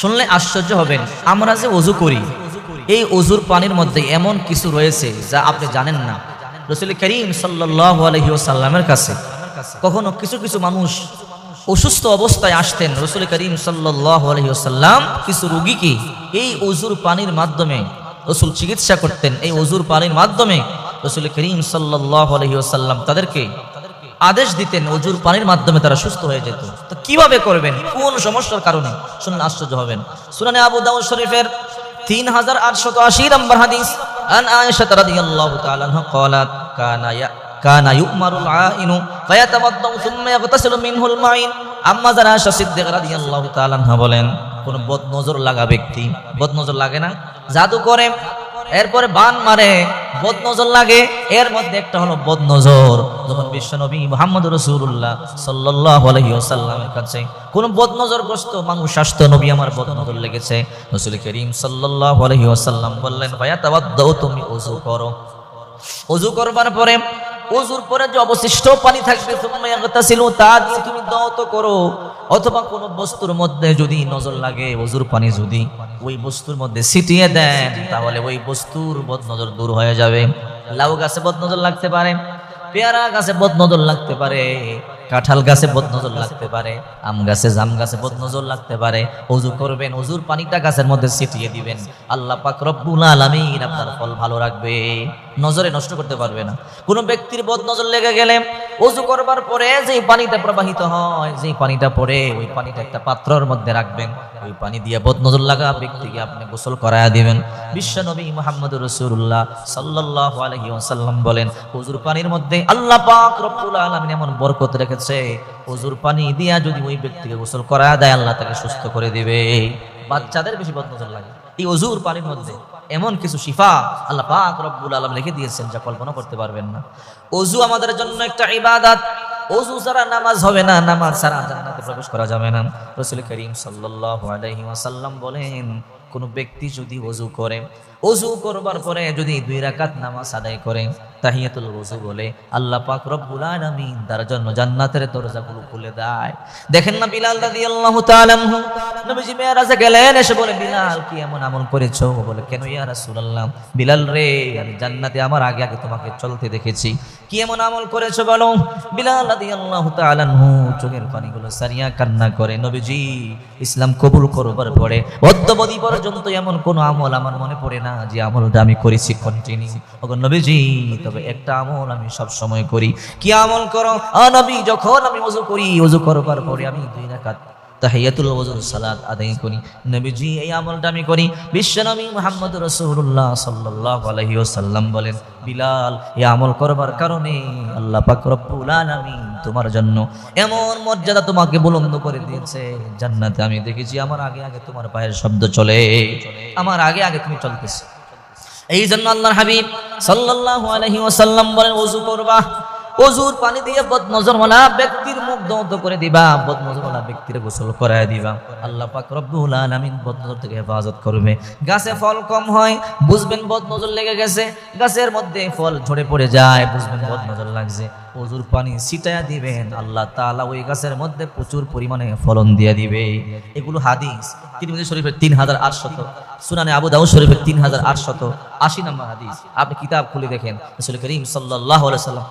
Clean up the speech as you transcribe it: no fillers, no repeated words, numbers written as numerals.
শুনলে আশ্চর্য হবেন। আমরা যে ওযু করি, এই ওযুর পানির মধ্যে এমন কিছু রয়েছে যা আপনি জানেন না। রাসূল করিম সাল্লাল্লাহু আলাইহি ওয়াসাল্লামের কাছে কখনো কিছু কিছু মানুষ অসুস্থ অবস্থায় আসতেন। রাসূল করিম সাল্লাল্লাহু আলাইহি ওয়াসাল্লাম কিছু রোগীকে এই ওযুর পানির মাধ্যমে রাসূল চিকিৎসা করতেন। এই ওযুর পানির মাধ্যমে রাসূল করিম সাল্লাল্লাহু আলাইহি ওয়াসাল্লাম তাদেরকে আদেশ দিতেন, ওযুর পানির মাধ্যমে তারা সুস্থ হয়ে যেত। তো কিভাবে করবেন, কোন সমস্যার কারণে, শুনলে আশ্চর্য হবেন। সুনানে আবু দাউদ শরীফের 3880 নম্বর হাদিস, আন আয়েশা রাদিয়াল্লাহু তাআলা আনহা قالت কানা ইউমারুল আইনু ফায়াতাওয়াদ্দাউ সুম্মা ইয়াগতাসিলু মিনহুল মাইন। আম্মা জানা আয়েশা সিদ্দিকা রাদিয়াল্লাহু তাআলা আনহা বলেন, কোন বদনজর লাগা ব্যক্তি, বদনজর লাগে না, জাদু করে, এরপরে বান মারে, বদনজর লাগে। এর মধ্যে একটা হলো বদনজর, যখন বিশ্বনবী মুহাম্মদ রাসূলুল্লাহ সাল্লাল্লাহু আলাইহি ওয়াসাল্লামের কাছে কোন বদনজরগ্রস্ত মানুষ আসতো, নবী আমার বদনজর লেগেছে, রাসূল করিম সাল্লাল্লাহু আলাইহি ওয়াসাল্লাম বললেন, ভাইয়া তাওয়াদ্দাউ, তুমি ওযু করো। ওযু করবার পরে ওযুর পরে যে অবশিষ্ট পানি থাকবে, সুম্মা ইয়াগতাসিলু, তা দিয়ে তুমি দাওয়াত করো। অথবা কোন বস্তুর মধ্যে যদি নজর লাগে, ওযুর পানি যদি ওই বস্তুর মধ্যে ছিটিয়ে দেন, তাহলে ওই বস্তুর বদনজর দূর হয়ে যাবে। লাউ গাছে বদনজর লাগতে পারে, পেয়ারা গাছে বদনজর লাগতে পারে, কাঁঠাল গাছে বদনজর লাগতে পারে, আম গাছে, জাম গাছে বদনজর লাগতে পারে। ওযু করবেন, ওযুর পানিটা গাছের মধ্যে ছিটিয়ে দিবেন, আল্লাহ পাক রব্বুল আলামিন আপনার ফল ভালো রাখবে, নজরে নষ্ট করতে পারবে না। কোন ব্যক্তির বদনজর লেগে গেলে ওযু করবার পরে যে পানিটা প্রবাহিত হয়, যে পানিটা পড়ে, ওই পানিটা একটা পাত্রের মধ্যে রাখবেন, ওই পানি দিয়ে বদনজর লাগা ব্যক্তিকে আপনি গোসল করায়া দিবেন। বিশ্বনবী মুহাম্মদুর রাসূলুল্লাহ সাল্লাল্লাহু আলাইহি ওয়াসাল্লাম বলেন, ওযুর পানির মধ্যে আল্লাহ পাক রব্বুল আলামিন এমন বরকত রেখেছে, ওযুর পানি দিয়া যদি ওই ব্যক্তিকে গোসল করায়া দেয়, আল্লাহ তাকে সুস্থ করে দিবে। বাচ্চাদের বেশি বদনজর লাগে, এই ওযুর পানির মধ্যে এমন কিছু শিফা আল্লাহ পাক রব্বুল আলামিন রেখে দিয়েছেন যা কল্পনা করতে পারবেন না। ওযু আমাদের জন্য একটা ইবাদত। ওযু ছাড়া নামাজ হবে না, নামাজ ছাড়া জান্নাতে প্রবেশ করা যাবে না। রাসূল করিম সাল্লাল্লাহু আলাইহি ওয়াসাল্লাম বলেন, কোন ব্যক্তি যদি ওযু করে, ওযু করবার পরে যদি 2 রাকাত নামাজ আদায় করে, তাহিয়াতুল ওযু বলে, আল্লাহ পাক রব্বুল আলামিন তার জন্য জান্নাতের দরজাগুলো খুলে দেয়। দেখেন না বিলাল রাদিয়াল্লাহু তাআলা আনহু, নবীজি মেরাজে গেলেন, এসে বলে, বিলাল কি এমন আমল করেছো? বলে, কেন ইয়া রাসূলুল্লাহ? বিলাল রে, আমি জান্নাতে আমার আগে আগে তোমাকে চলতে দেখেছি, কি এমন আমল করেছো বলো? বিলাল রাদিয়াল্লাহু তাআলা আনহু চোখের পানিগুলো সারিয়া কান্না করে, নবীজি ইসলাম কবুল করবার পরে অদ্যাবধি পর্যন্ত এমন কোন আমল আমার মনে পড়ে না যে আমলটা আমি করেছি কন্টিনিউ। ওগো নবীজি, তবে একটা আমল আমি সব সময় করি। কি আমল করো? নবী, যখন আমি ওযু করি, ওযু করবার পরে আমি 2 রাকাত তাহিয়াতুল ওযুর সালাত আদায় করি। নবীজি, এই আমলটা আমি করি। বিশ্বনবী মুহাম্মদ রাসূলুল্লাহ সাল্লাল্লাহু আলাইহি ওয়াসাল্লাম বলেন, বিলাল, এই আমল করবার কারণে আল্লাহ পাক রব্বুল আলামিন তোমার জন্য এমন মর্যাদা তোমাকে বুলন্দ করে দিয়েছে, জান্নাতে আমি দেখেছি আমার আগে আগে তোমার পায়ের শব্দ চলে, আমার আগে আগে তুমি চলতেছ। এই জন্য আল্লাহর হাবিব সাল্লাল্লাহু আলাইহি ওয়াসাল্লাম বলেন, ওযু করবা, ওযুর পানি দিয়ে বদনজরওয়ালা ব্যক্তির মুখ ধৌত করে দিবা, বদনজরওয়ালা ব্যক্তির গোসল করায় দিবা, আল্লাহ পাক রব্বুল আলামিন বদনজর থেকে হেফাজত করবে। গাছে ফল কম হয়, বুঝবেন বদনজর লেগে গেছে, গাছের মধ্যে ফল ঝরে পড়ে যায়, বুঝবেন বদনজর লাগছে, ওযুর পানি ছিটায়া দিবেন, আল্লাহ তাআলা ওই গাছের মধ্যে প্রচুর পরিমাণে ফলন দিয়ে দিবে। এগুলো হাদিস তিরমিজি শরীফের 3800, সুনানে আবু দাউদ শরীফের 3880 নম্বর হাদিস। আপনি কিতাব খুলে দেখেন, রাসূল করিম সাল্লাল্লাহু আলাইহি ওয়াসাল্লাম